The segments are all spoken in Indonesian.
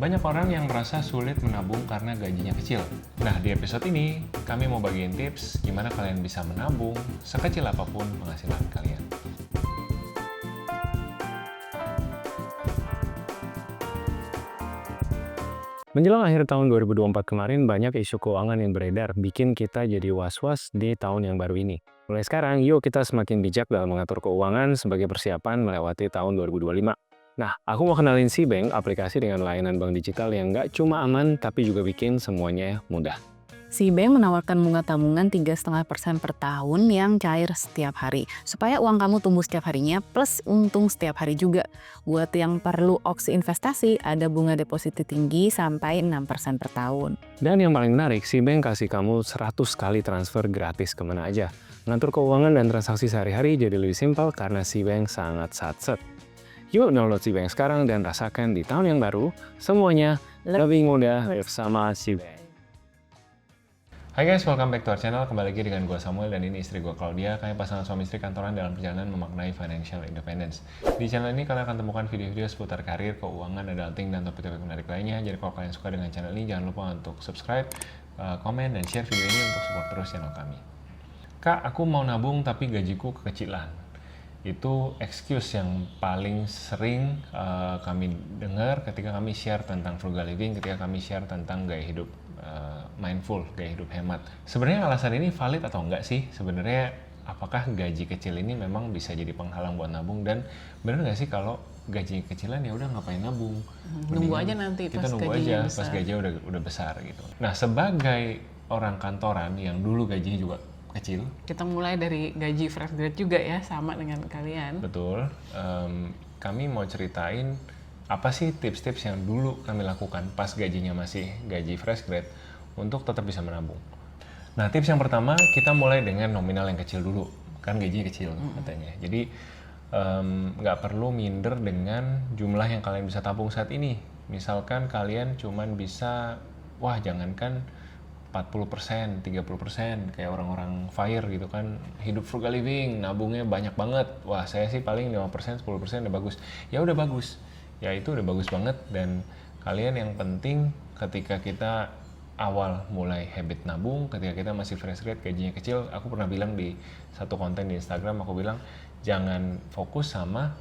Banyak orang yang merasa sulit menabung karena gajinya kecil. Nah, di episode ini, kami mau bagiin tips gimana kalian bisa menabung sekecil apapun penghasilan kalian. Menjelang akhir tahun 2024 kemarin, banyak isu keuangan yang beredar bikin kita jadi was-was di tahun yang baru ini. Mulai sekarang, yuk kita semakin bijak dalam mengatur keuangan sebagai persiapan melewati tahun 2025. Nah, aku mau kenalin Cbank, aplikasi dengan layanan bank digital yang nggak cuma aman, tapi juga bikin semuanya mudah. Cbank menawarkan bunga tabungan 3,5% per tahun yang cair setiap hari. Supaya uang kamu tumbuh setiap harinya plus untung setiap hari juga. Buat yang perlu opsi investasi, ada bunga deposito tinggi sampai 6% per tahun. Dan yang paling menarik, Cbank kasih kamu 100 kali transfer gratis kemana aja. Mengatur keuangan dan transaksi sehari-hari jadi lebih simpel karena Cbank sangat satset. Yuk download Cbank sekarang dan rasakan di tahun yang baru, semuanya lebih mudah bersama Cbank. Hai guys, welcome back to our channel. Kembali lagi dengan gue Samuel dan ini istri gue Claudia. Kami pasangan suami istri kantoran dalam perjalanan memaknai financial independence. Di channel ini kalian akan temukan video-video seputar karir, keuangan, adulting, dan topik-topik menarik lainnya. Jadi kalau kalian suka dengan channel ini, jangan lupa untuk subscribe, komen, dan share video ini untuk support terus channel kami. Kak, aku mau nabung tapi gajiku kekecilan. Itu excuse yang paling sering kami dengar ketika kami share tentang frugal living, ketika kami share tentang gaya hidup mindful, gaya hidup hemat. Sebenarnya alasan ini valid atau enggak sih? Sebenarnya apakah gaji kecil ini memang bisa jadi penghalang buat nabung, dan benar nggak sih kalau gaji kecilan ya udah ngapain nabung? Nunggu aja nanti kita pas nunggu gajinya aja besar. pas gajinya udah besar gitu. Nah, sebagai orang kantoran yang dulu gajinya juga kecil, Kita mulai dari gaji fresh grade juga ya, sama dengan kalian. betul, kami mau ceritain apa sih tips-tips yang dulu kami lakukan pas gajinya masih gaji fresh grade untuk tetap bisa menabung. Nah, tips yang pertama, kita mulai dengan nominal yang kecil dulu. Kan gajinya kecil katanya. Jadi nggak perlu minder dengan jumlah yang kalian bisa tabung saat ini. Misalkan kalian cuman bisa, wah jangankan 40%, 30% kayak orang-orang FIRE gitu kan, hidup frugal living, nabungnya banyak banget. Wah, saya sih paling 5%, 10% udah bagus. Ya udah bagus. Ya itu udah bagus banget, dan kalian yang penting ketika kita awal mulai habit nabung, ketika kita masih fresh grade, gajinya kecil, aku pernah bilang di satu konten di Instagram, aku bilang jangan fokus sama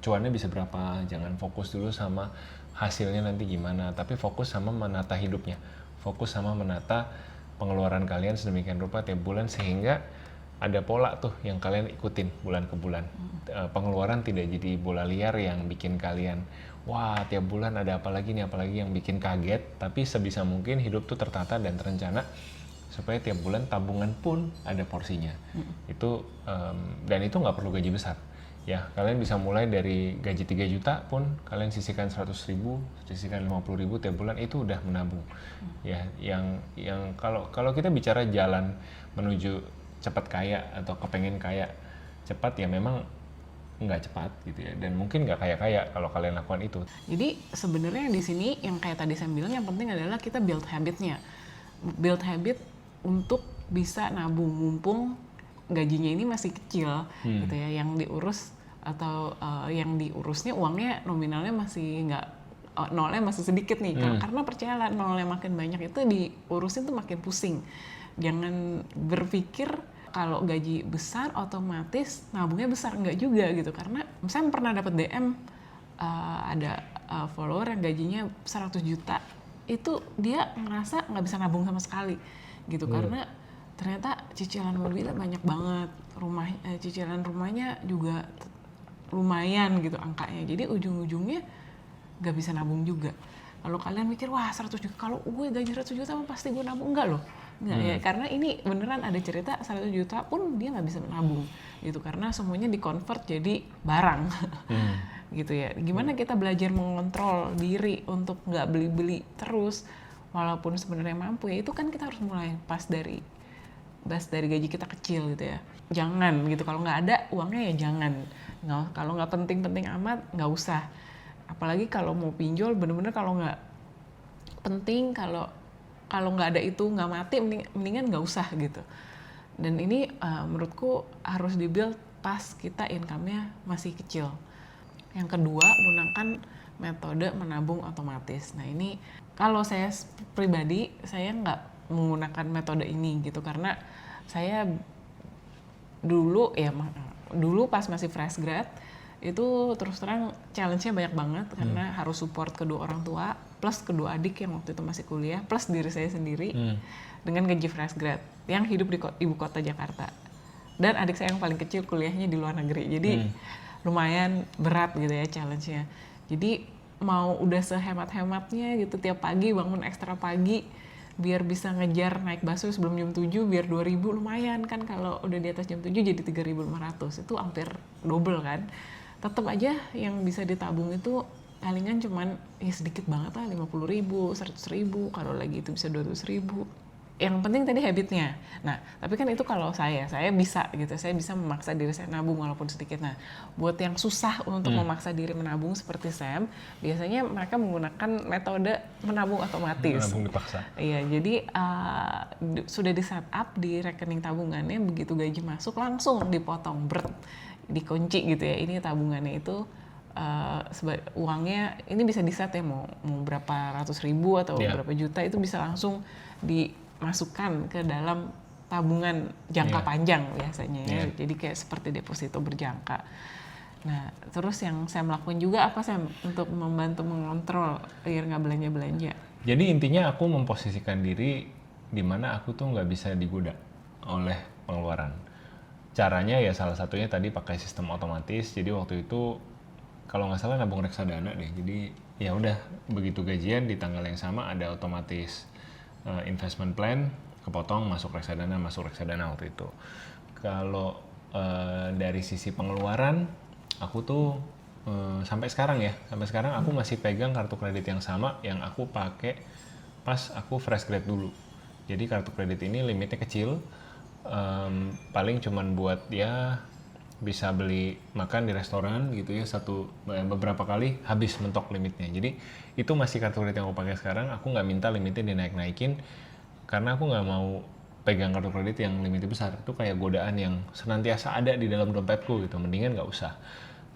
cuannya bisa berapa, jangan fokus dulu sama hasilnya nanti gimana, tapi fokus sama menata hidupnya, fokus sama menata pengeluaran kalian sedemikian rupa tiap bulan sehingga ada pola tuh yang kalian ikutin bulan ke bulan. Pengeluaran tidak jadi bola liar yang bikin kalian wah tiap bulan ada apa lagi yang bikin kaget, tapi sebisa mungkin hidup tuh tertata dan terencana supaya tiap bulan tabungan pun ada porsinya. Itu dan itu nggak perlu gaji besar. Ya, kalian bisa mulai dari gaji 3 juta pun kalian sisihkan 100.000, sisihkan 50.000 tiap bulan, itu udah menabung. Ya, yang kalau kita bicara jalan menuju cepat kaya atau kepengen kaya cepat, ya memang nggak cepat gitu ya, dan mungkin nggak kaya-kaya kalau kalian lakukan itu. Jadi sebenarnya di sini yang kayak tadi saya bilang, yang penting adalah kita build habitnya. Build habit untuk bisa nabung mumpung gajinya ini masih kecil gitu ya, yang diurus atau yang diurusnya uangnya nominalnya masih nggak nolnya masih sedikit nih. Karena percayalah, nolnya makin banyak itu diurusin tuh makin pusing. Jangan berpikir kalau gaji besar otomatis nabungnya besar, enggak juga gitu. Karena saya pernah dapat DM ada follower yang gajinya 100 juta, itu dia ngerasa nggak bisa nabung sama sekali gitu. Karena ternyata cicilan mobilnya banyak banget, cicilan rumahnya juga lumayan gitu angkanya, jadi ujung-ujungnya nggak bisa nabung juga. Kalau kalian mikir wah 100 juta, kalau gue gaji 100 juta pasti gue nabung, enggak loh, enggak ya, karena ini beneran ada cerita 100 juta pun dia nggak bisa menabung gitu, karena semuanya dikonvert jadi barang. Gitu ya. Gimana kita belajar mengontrol diri untuk nggak beli-beli terus walaupun sebenarnya mampu, ya itu kan kita harus mulai pas dari gaji kita kecil gitu ya. Jangan gitu, kalau nggak ada uangnya ya jangan. Kalau nggak penting-penting amat nggak usah. Apalagi kalau mau pinjol, bener-bener kalau nggak penting, kalau nggak ada itu nggak mati, mendingan nggak usah gitu. Dan ini menurutku harus dibuild pas kita income-nya masih kecil. Yang kedua, gunakan metode menabung otomatis. Nah ini kalau saya pribadi, saya nggak menggunakan metode ini gitu, karena saya dulu pas masih fresh grad itu terus terang challenge-nya banyak banget karena harus support kedua orang tua plus kedua adik yang waktu itu masih kuliah plus diri saya sendiri dengan gaji fresh grad yang hidup di ibu kota Jakarta, dan adik saya yang paling kecil kuliahnya di luar negeri, jadi lumayan berat gitu ya challenge-nya. Jadi mau udah sehemat-hematnya gitu tiap pagi bangun ekstra pagi biar bisa ngejar naik busway sebelum jam 7 biar 2.000 lumayan kan, kalau udah di atas jam 7 jadi 3.500 itu hampir double kan. Tetap aja yang bisa ditabung itu palingan cuman sedikit banget lah, 50.000, 100.000, kalau lagi itu bisa 200.000. Yang penting tadi habitnya. Nah, tapi kan itu kalau saya bisa gitu, saya bisa memaksa diri saya nabung walaupun sedikit. Nah, buat yang susah untuk memaksa diri menabung seperti Sam, biasanya mereka menggunakan metode menabung otomatis. Menabung dipaksa. Iya, jadi sudah di setup di rekening tabungannya, begitu gaji masuk langsung dipotong, dikunci gitu ya. Ini tabungannya itu uangnya ini bisa di set ya, mau berapa ratus ribu atau berapa juta itu bisa langsung dimasukkan ke dalam tabungan jangka panjang biasanya ya. Jadi kayak seperti deposito berjangka. Nah, terus yang saya melakukan juga apa Sam untuk membantu mengontrol biar nggak belanja-belanja? Jadi intinya aku memposisikan diri di mana aku tuh nggak bisa digoda oleh pengeluaran. Caranya ya salah satunya tadi pakai sistem otomatis. Jadi waktu itu kalau nggak salah nabung reksadana deh. Jadi ya udah begitu gajian di tanggal yang sama ada otomatis investment plan, kepotong masuk reksadana waktu itu. Kalau dari sisi pengeluaran, aku tuh sampai sekarang aku masih pegang kartu kredit yang sama yang aku pakai pas aku fresh grad dulu. Jadi kartu kredit ini limitnya kecil, paling cuman buat ya bisa beli makan di restoran gitu ya, beberapa kali habis mentok limitnya. Jadi itu masih kartu kredit yang aku pakai sekarang. Aku nggak minta limitnya dinaik-naikin karena aku nggak mau pegang kartu kredit yang limitnya besar. Itu kayak godaan yang senantiasa ada di dalam dompetku gitu, mendingan nggak usah.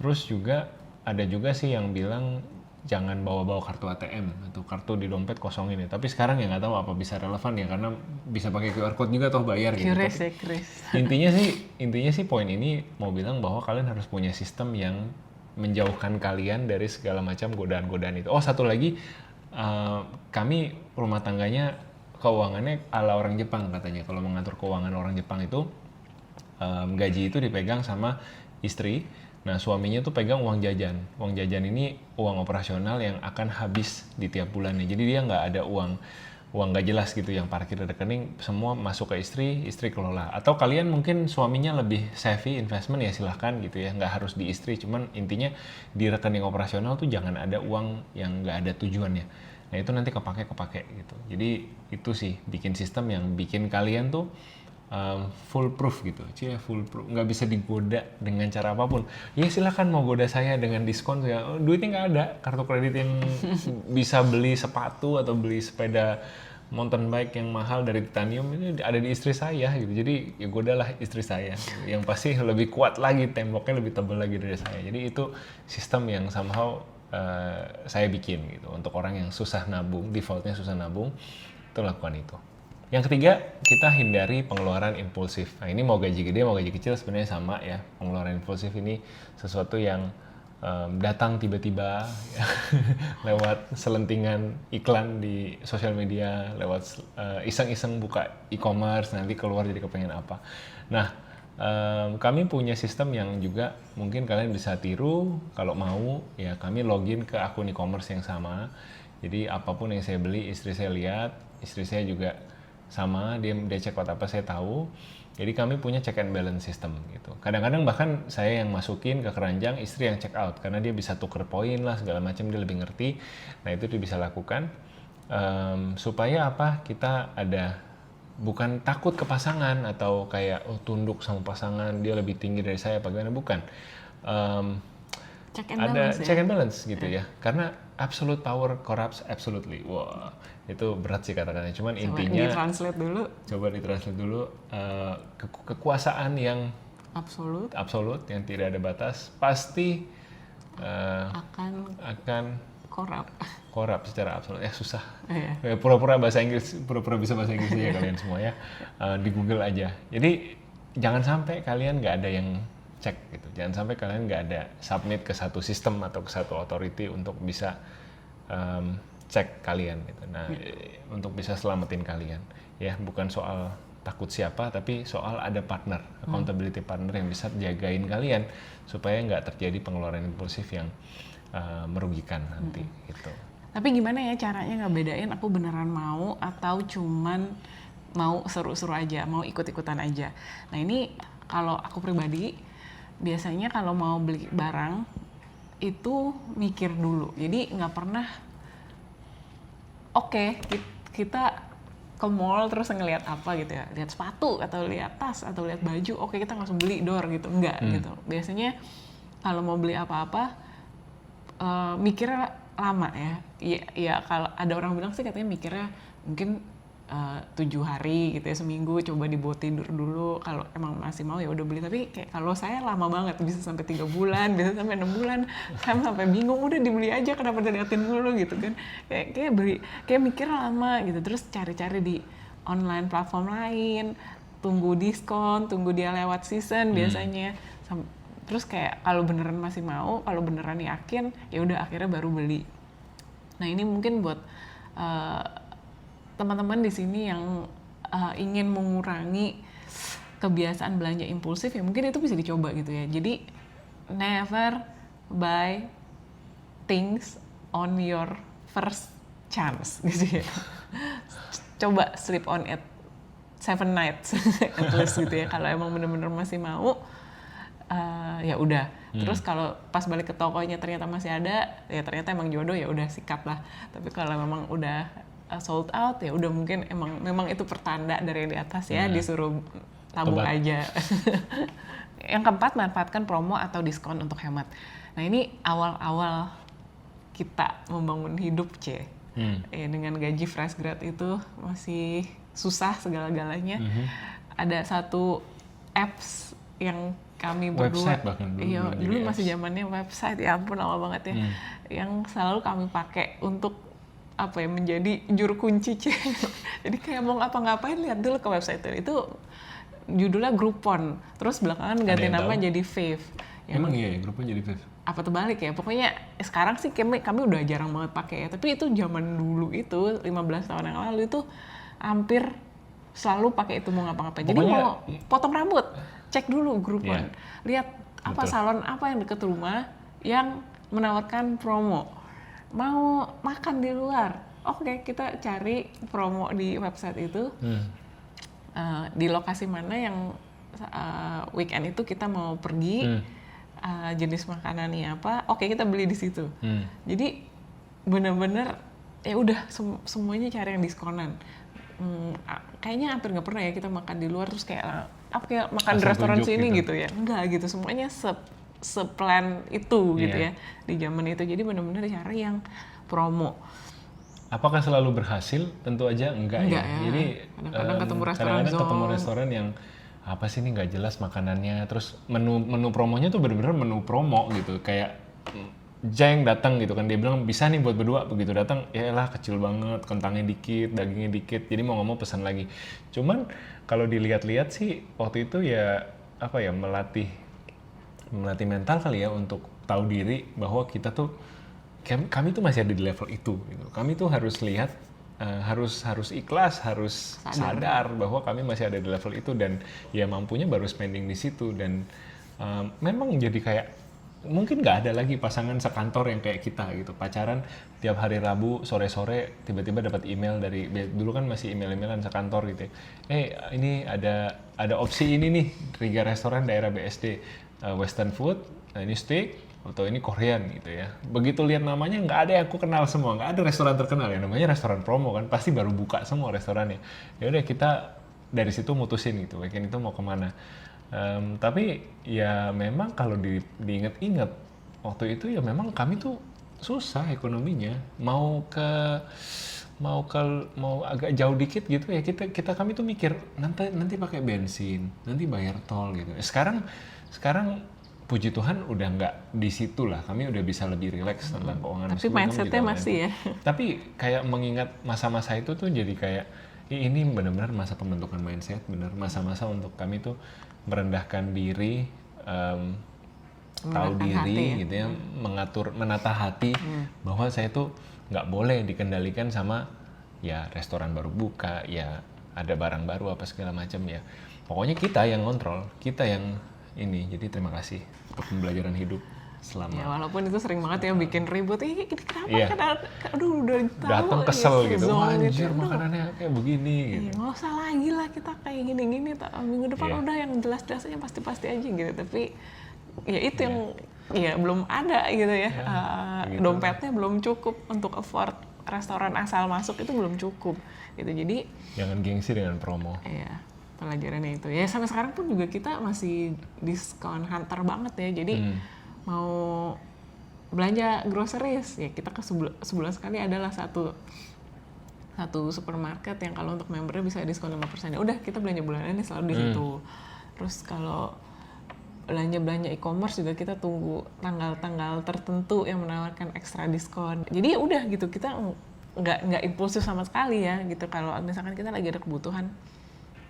Terus juga ada juga sih yang bilang jangan bawa-bawa kartu ATM atau kartu di dompet kosongin ya. Tapi sekarang ya nggak tahu apa bisa relevan ya, karena bisa pakai QR code juga toh bayar gitu. Intinya sih poin ini mau bilang bahwa kalian harus punya sistem yang menjauhkan kalian dari segala macam godaan-godaan itu. Oh, satu lagi, kami rumah tangganya keuangannya ala orang Jepang katanya. Kalau mengatur keuangan orang Jepang itu gaji itu dipegang sama istri. Nah, suaminya tuh pegang uang jajan. Uang jajan ini uang operasional yang akan habis di tiap bulannya. Jadi dia nggak ada uang nggak jelas gitu yang parkir di rekening, semua masuk ke istri kelola. Atau kalian mungkin suaminya lebih savvy investment ya silahkan gitu ya, nggak harus di istri. Cuman intinya di rekening operasional tuh jangan ada uang yang nggak ada tujuannya. Nah itu nanti kepake gitu. Jadi itu sih bikin sistem yang bikin kalian tuh foolproof gitu, foolproof, nggak bisa digoda dengan cara apapun. Ya silakan mau goda saya dengan diskon, ya duitnya nggak ada, kartu kredit yang bisa beli sepatu atau beli sepeda mountain bike yang mahal dari titanium ini ada di istri saya gitu. Jadi ya godalah istri saya gitu. Yang pasti lebih kuat lagi, temboknya lebih tebal lagi dari saya. Jadi itu sistem yang somehow saya bikin gitu untuk orang yang susah nabung, defaultnya susah nabung, itu lakukan itu. Yang ketiga, kita hindari pengeluaran impulsif. Nah ini mau gaji gede, mau gaji kecil sebenarnya sama ya. Pengeluaran impulsif ini sesuatu yang datang tiba-tiba ya, lewat selentingan iklan di sosial media, lewat iseng-iseng buka e-commerce, nanti keluar jadi kepengen apa. Nah, kami punya sistem yang juga mungkin kalian bisa tiru kalau mau ya. Kami login ke akun e-commerce yang sama. Jadi apapun yang saya beli, istri saya lihat, istri saya juga sama, dia cek apa saya tahu. Jadi kami punya check and balance system gitu. Kadang-kadang bahkan saya yang masukin ke keranjang, istri yang check out karena dia bisa tuker poin lah segala macam, dia lebih ngerti. Nah itu dia bisa lakukan supaya apa? Kita ada bukan takut ke pasangan atau kayak tunduk sama pasangan dia lebih tinggi dari saya bagaimana, bukan. Check and balance, check and balance gitu ya. Karena absolute power corrupts absolutely. Wah, itu berat sih kata-katanya. Cuman intinya coba ditranslate dulu. Kekuasaan yang absolut yang tidak ada batas pasti akan korup secara absolut. Susah. Iya. Pura-pura bisa bahasa Inggris aja kalian semua ya. Di Google aja. Jadi jangan sampai kalian nggak ada yang cek gitu. Jangan sampai kalian nggak ada submit ke satu sistem atau ke satu authority untuk bisa cek kalian gitu. Nah, untuk bisa selamatin kalian ya, bukan soal takut siapa, tapi soal ada partner, accountability partner yang bisa jagain kalian supaya nggak terjadi pengeluaran impulsif yang merugikan nanti gitu. Tapi gimana ya caranya ngebedain aku beneran mau atau cuman mau seru-seru aja, mau ikut-ikutan aja. Nah ini kalau aku pribadi biasanya kalau mau beli barang itu mikir dulu. Jadi nggak pernah kita ke mall terus ngelihat apa gitu ya, lihat sepatu atau lihat tas atau lihat baju, kita langsung beli gitu, enggak gitu. Biasanya kalau mau beli apa-apa mikirnya lama ya. Ya kalau ada orang bilang sih katanya mikirnya mungkin 7 hari gitu ya, seminggu, coba dibawa tidur dulu, kalau emang masih mau ya udah beli. Tapi kayak kalau saya lama banget, bisa sampai 3 bulan, bisa sampai 6 bulan, saya sampai bingung, udah dibeli aja, kenapa diliatin dulu gitu kan. Kayak mikir lama gitu, terus cari-cari di online platform lain, tunggu diskon, tunggu dia lewat season biasanya. Terus kayak kalau beneran masih mau, kalau beneran yakin, ya udah akhirnya baru beli. Nah ini mungkin buat teman-teman di sini yang ingin mengurangi kebiasaan belanja impulsif, ya mungkin itu bisa dicoba gitu ya. Jadi never buy things on your first chance gitu ya. Coba sleep on it 7 nights at least gitu ya. Kalau emang bener-bener masih mau, ya udah. Terus kalau pas balik ke tokonya ternyata masih ada, ya ternyata emang jodoh, ya udah sikat lah. Tapi kalau memang udah sold out, ya udah mungkin memang itu pertanda dari yang di atas ya, disuruh tabung aja. Yang keempat, manfaatkan promo atau diskon untuk hemat. Nah ini awal-awal kita membangun hidup ya, dengan gaji fresh grad itu masih susah segala-galanya. Ada satu apps yang kami berdua, website bahkan dulu masih zamannya website, ya ampun lama banget ya, yang selalu kami pakai untuk menjadi juru kunci Jadi kayak mau ngapa-ngapain lihat dulu ke website itu judulnya Groupon, terus belakangan ganti nama jadi Fave. Emang iya Groupon jadi Fave? Apa terbalik ya, pokoknya sekarang sih kami udah jarang banget pakai ya, tapi itu zaman dulu itu 15 tahun yang lalu itu hampir selalu pakai itu mau ngapa-ngapain. Jadi mau potong rambut, cek dulu Groupon, lihat apa salon apa yang deket rumah yang menawarkan promo. Mau makan di luar, kita cari promo di website itu, di lokasi mana yang weekend itu kita mau pergi, jenis makanannya apa, kita beli di situ. Jadi bener-bener ya udah semuanya cari yang diskonan. Kayaknya hampir nggak pernah ya kita makan di luar terus kayak makan di restoran sini gitu ya, enggak gitu, semuanya seplan itu gitu ya di zaman itu. Jadi benar-benar cari yang promo. Apakah selalu berhasil? Tentu aja enggak ya. Jadi kadang-kadang ketemu restoran yang apa sih ini nggak jelas makanannya, terus menu promonya tuh benar-benar menu promo gitu, kayak Jeng datang gitu kan, dia bilang bisa nih buat berdua, begitu datang ya elah kecil banget, kentangnya dikit, dagingnya dikit, jadi mau nggak mau pesan lagi. Cuman kalau dilihat-lihat sih waktu itu ya melatih mental kali ya untuk tahu diri bahwa kita tuh kami tuh masih ada di level itu gitu. Kami tuh harus lihat harus ikhlas, harus sadar bahwa kami masih ada di level itu, dan ya mampunya baru spending di situ. Dan memang jadi kayak mungkin nggak ada lagi pasangan sekantor yang kayak kita gitu, pacaran tiap hari Rabu sore-sore tiba-tiba dapat email dari, dulu kan masih email-emailan sekantor gitu ya, ini ada opsi ini nih, 3 restoran daerah BSD, Western food, ini steak, atau ini Korean gitu ya. Begitu lihat namanya nggak ada yang aku kenal semua, nggak ada restoran terkenal ya, namanya restoran promo kan, pasti baru buka semua restorannya. Ya udah kita dari situ mutusin gitu, weekend itu mau kemana. Tapi ya memang kalau diinget-inget waktu itu ya memang kami tuh susah ekonominya, mau agak jauh dikit gitu ya kami tuh mikir nanti pakai bensin, nanti bayar tol gitu. Sekarang puji Tuhan udah nggak di situ lah. Kami udah bisa lebih rileks tentang keuangan. Tapi Meskipun kami mindsetnya juga masih ya. Tapi kayak mengingat masa-masa itu tuh jadi kayak ini benar-benar masa pembentukan mindset, benar masa-masa untuk kami tuh merendahkan diri, tahu diri hati, ya. gitu ya, menata hati bahwa saya tuh nggak boleh dikendalikan sama ya restoran baru buka, ya ada barang baru apa segala macam ya. Pokoknya kita yang kontrol, kita yang ini. Jadi terima kasih untuk pembelajaran hidup selama. Ya walaupun itu sering banget ya bikin ribut, ini kenapa Iya. kan, aduh udah tahu. Datang kesel gitu, zong wah anjir gitu. makanannya kayak begini gitu. Iya, nggak usah lagi lah kita kayak gini-gini, minggu depan Iya. udah yang jelas-jelas aja pasti-pasti aja gitu. Tapi ya itu yang ya belum ada gitu ya. gitu. Dompetnya belum cukup untuk afford restoran asal masuk, itu belum cukup gitu. Jadi Jangan gengsi dengan promo. ya pelajarannya itu ya, sampai sekarang pun juga kita masih diskon hunter banget ya. Jadi mau belanja groceries ya kita ke sebulan sekali adalah satu supermarket yang kalau untuk membernya bisa diskon 5%. Ya udah kita belanja bulanan selalu di situ. Terus kalau belanja e-commerce juga kita tunggu tanggal-tanggal tertentu yang menawarkan ekstra diskon. Jadi ya udah gitu, kita nggak impulsif sama sekali ya gitu. Kalau misalkan kita lagi ada kebutuhan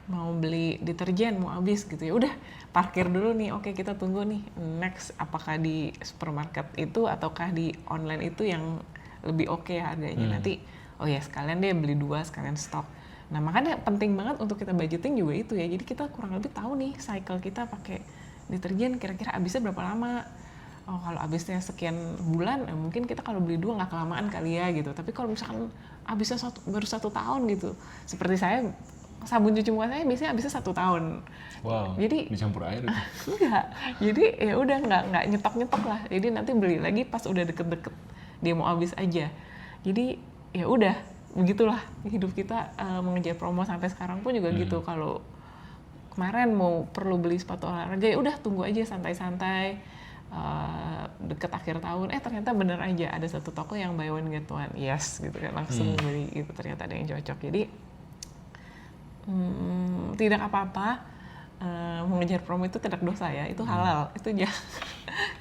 mau beli deterjen mau habis gitu, ya udah parkir dulu nih, oke kita tunggu nih next apakah di supermarket itu ataukah di online itu yang lebih oke harganya. Nanti oh ya sekalian deh beli 2 sekalian stok. Nah makanya penting banget untuk kita budgeting juga itu ya, jadi kita kurang lebih tahu nih cycle kita pakai deterjen kira-kira habisnya berapa lama. Oh kalau habisnya sekian bulan, mungkin kita kalau beli 2 nggak kelamaan kali ya gitu. Tapi kalau misalkan habisnya baru 1 tahun gitu, seperti saya sabun cuci muka saya biasanya habisnya 1 tahun. Wow. Jadi dicampur air itu. enggak. Jadi ya udah nggak nyetok lah. Jadi nanti beli lagi pas udah deket-deket dia mau habis aja. Jadi ya udah begitulah hidup kita, mengejar promo sampai sekarang pun juga gitu. Kalau kemarin mau perlu beli sepatu olahraga ya udah tunggu aja santai-santai, deket akhir tahun ternyata bener aja ada satu toko yang buy one get one, yes gitu kan, langsung beli gitu, ternyata ada yang cocok. Jadi tidak apa-apa, mengejar promo itu tidak dosa ya, itu halal, itu itu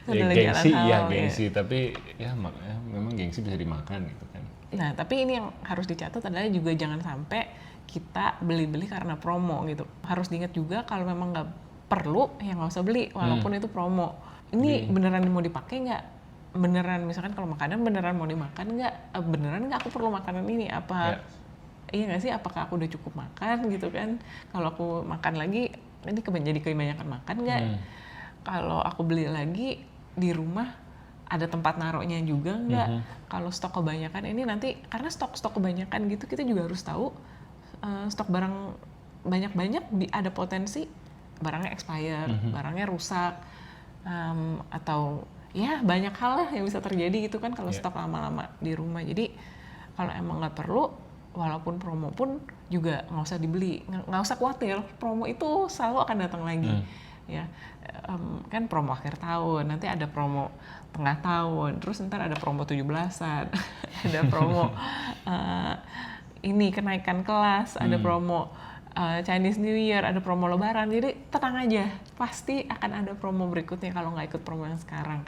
Ya, adalah gengsi, jalan iya halal, gengsi, tapi ya makanya memang gengsi bisa dimakan gitu kan. Nah, tapi ini yang harus dicatat adalah juga jangan sampai kita beli-beli karena promo gitu. Harus diingat juga kalau memang nggak perlu, ya nggak usah beli, walaupun itu promo. Ini beneran mau dipakai nggak? Beneran, misalkan kalau makanan beneran mau dimakan nggak? Beneran nggak aku perlu makanan ini? Apa iya nggak sih? Apakah aku udah cukup makan gitu kan? Kalau aku makan lagi, ini jadi kebanyakan makan nggak? Kalau aku beli lagi di rumah, ada tempat naruhnya juga nggak? Kalau stok kebanyakan ini nanti, karena stok kebanyakan gitu kita juga harus tahu stok barang banyak-banyak ada potensi barangnya expire, barangnya rusak, atau ya banyak hal lah yang bisa terjadi gitu kan kalau stok lama-lama di rumah. Jadi kalau emang nggak perlu, walaupun promo pun juga nggak usah dibeli, nggak usah khawatir, promo itu selalu akan datang lagi. Ya kan promo akhir tahun, nanti ada promo tengah tahun, terus ntar ada promo 17-an, ada promo ini kenaikan kelas, ada promo Chinese New Year, ada promo Lebaran. Jadi tenang aja, pasti akan ada promo berikutnya kalau nggak ikut promo yang sekarang.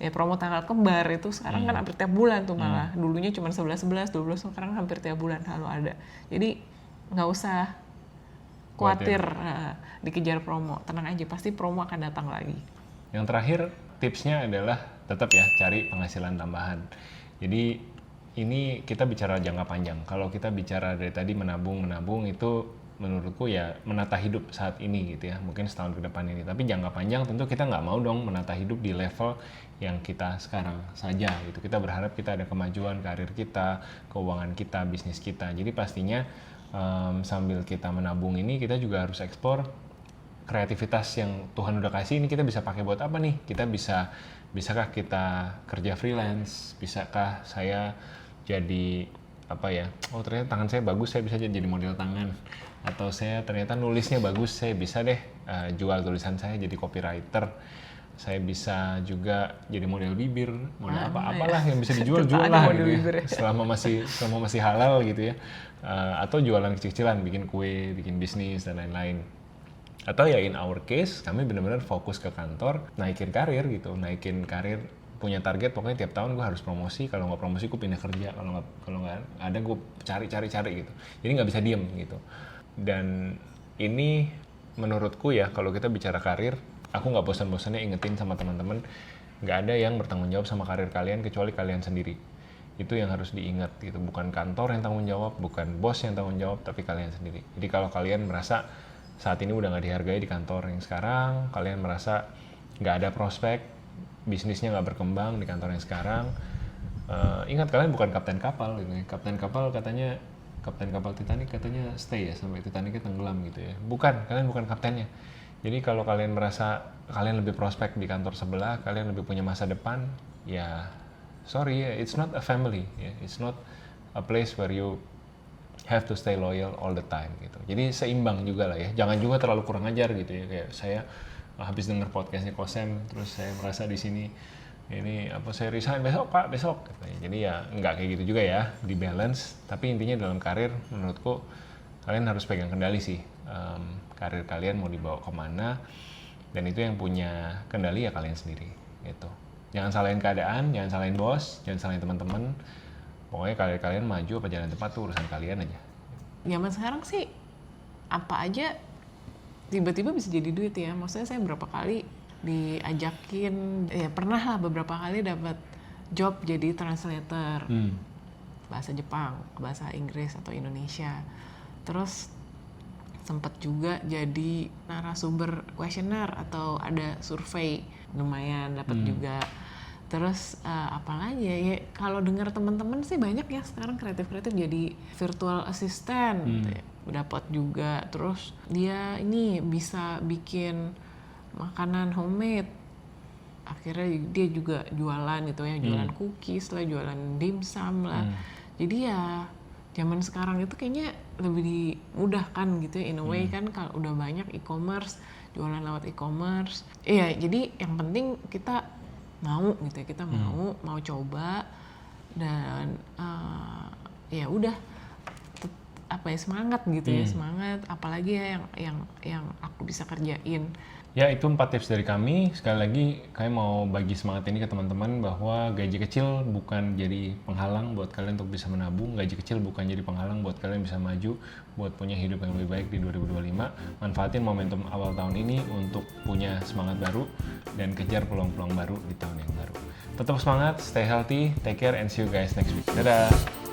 Ya promo tanggal kembar itu sekarang kan hampir tiap bulan tuh malah. Dulunya cuma 11-11, 12, sekarang hampir tiap bulan selalu ada. Jadi nggak usah khawatir dikejar promo, tenang aja, pasti promo akan datang lagi. Yang terakhir tipsnya adalah tetap ya cari penghasilan tambahan. Jadi ini kita bicara jangka panjang. Kalau kita bicara dari tadi menabung itu menurutku ya menata hidup saat ini gitu ya, mungkin setahun ke depan ini. Tapi jangka panjang tentu kita nggak mau dong menata hidup di level yang kita sekarang saja gitu. Kita berharap kita ada kemajuan karir kita, keuangan kita, bisnis kita. Jadi pastinya sambil kita menabung ini kita juga harus eksplor kreativitas yang Tuhan udah kasih ini, kita bisa pakai buat apa nih? Bisakah kita kerja freelance? Bisakah saya jadi apa ya? Oh ternyata tangan saya bagus, saya bisa jadi model tangan. Atau saya ternyata nulisnya bagus, saya bisa deh jual tulisan saya jadi copywriter. Saya bisa juga jadi model bibir, model apalah yang bisa dijual lah gitu ya. Selama masih halal gitu ya. Atau jualan kecil-kecilan, bikin kue, bikin bisnis dan lain-lain. Atau ya in our case, kami benar-benar fokus ke kantor, naikin karir gitu, punya target pokoknya tiap tahun gue harus promosi, kalau nggak promosi gue pindah kerja, kalau nggak ada gue cari gitu. Jadi nggak bisa diem gitu. Dan ini menurutku ya, kalau kita bicara karir, aku nggak bosan-bosannya ingetin sama teman-teman, nggak ada yang bertanggung jawab sama karir kalian kecuali kalian sendiri. Itu yang harus diingat gitu, bukan kantor yang tanggung jawab, bukan bos yang tanggung jawab, tapi kalian sendiri. Jadi kalau kalian merasa saat ini udah nggak dihargai di kantor yang sekarang, kalian merasa nggak ada prospek, bisnisnya nggak berkembang di kantor yang sekarang, ingat kalian bukan kapten kapal gitu ya. Kapten kapal Titanic katanya stay ya sampai Titanicnya tenggelam gitu ya. Bukan, kalian bukan kaptennya. Jadi kalau kalian merasa kalian lebih prospek di kantor sebelah, kalian lebih punya masa depan, ya sorry, it's not a family, it's not a place where you have to stay loyal all the time gitu. Jadi seimbang juga lah ya, jangan juga terlalu kurang ajar gitu ya. Kayak saya habis denger podcastnya Kosem, terus saya merasa di sini ini saya resign besok pak, besok katanya. Jadi ya nggak kayak gitu juga ya, di balance. Tapi intinya dalam karir menurutku kalian harus pegang kendali sih, karir kalian mau dibawa kemana, dan itu yang punya kendali ya kalian sendiri gitu. Jangan salahin keadaan, jangan salahin bos, jangan salahin teman-teman. Pokoknya karir kalian maju apa jalan tepat tuh urusan kalian aja. Zaman sekarang sih apa aja tiba-tiba bisa jadi duit ya. Maksudnya saya berapa kali diajakin, ya pernah lah beberapa kali dapat job jadi translator bahasa Jepang ke bahasa Inggris atau Indonesia. Terus sempat juga jadi narasumber kuesioner atau ada survei, lumayan dapat juga. Terus apalagi ya kalau dengar teman-teman sih banyak ya sekarang kreatif jadi virtual assistant gitu ya, dapat juga. Terus dia ini bisa bikin makanan homemade, akhirnya dia juga jualan gitu ya, jualan cookies lah, jualan dimsum lah. Jadi ya zaman sekarang itu kayaknya lebih dimudahkan gitu ya in a way kan, kalau udah banyak e-commerce, jualan lewat e-commerce. Iya, jadi yang penting kita mau gitu ya, kita mau coba, dan ya udah semangat gitu ya, semangat, apalagi ya yang aku bisa kerjain. Ya itu 4 tips dari kami. Sekali lagi kami mau bagi semangat ini ke teman-teman bahwa gaji kecil bukan jadi penghalang buat kalian untuk bisa menabung. Gaji kecil bukan jadi penghalang buat kalian bisa maju, buat punya hidup yang lebih baik di 2025. Manfaatin momentum awal tahun ini untuk punya semangat baru dan kejar peluang-peluang baru di tahun yang baru. Tetap semangat, stay healthy, take care, and see you guys next week. Dadah!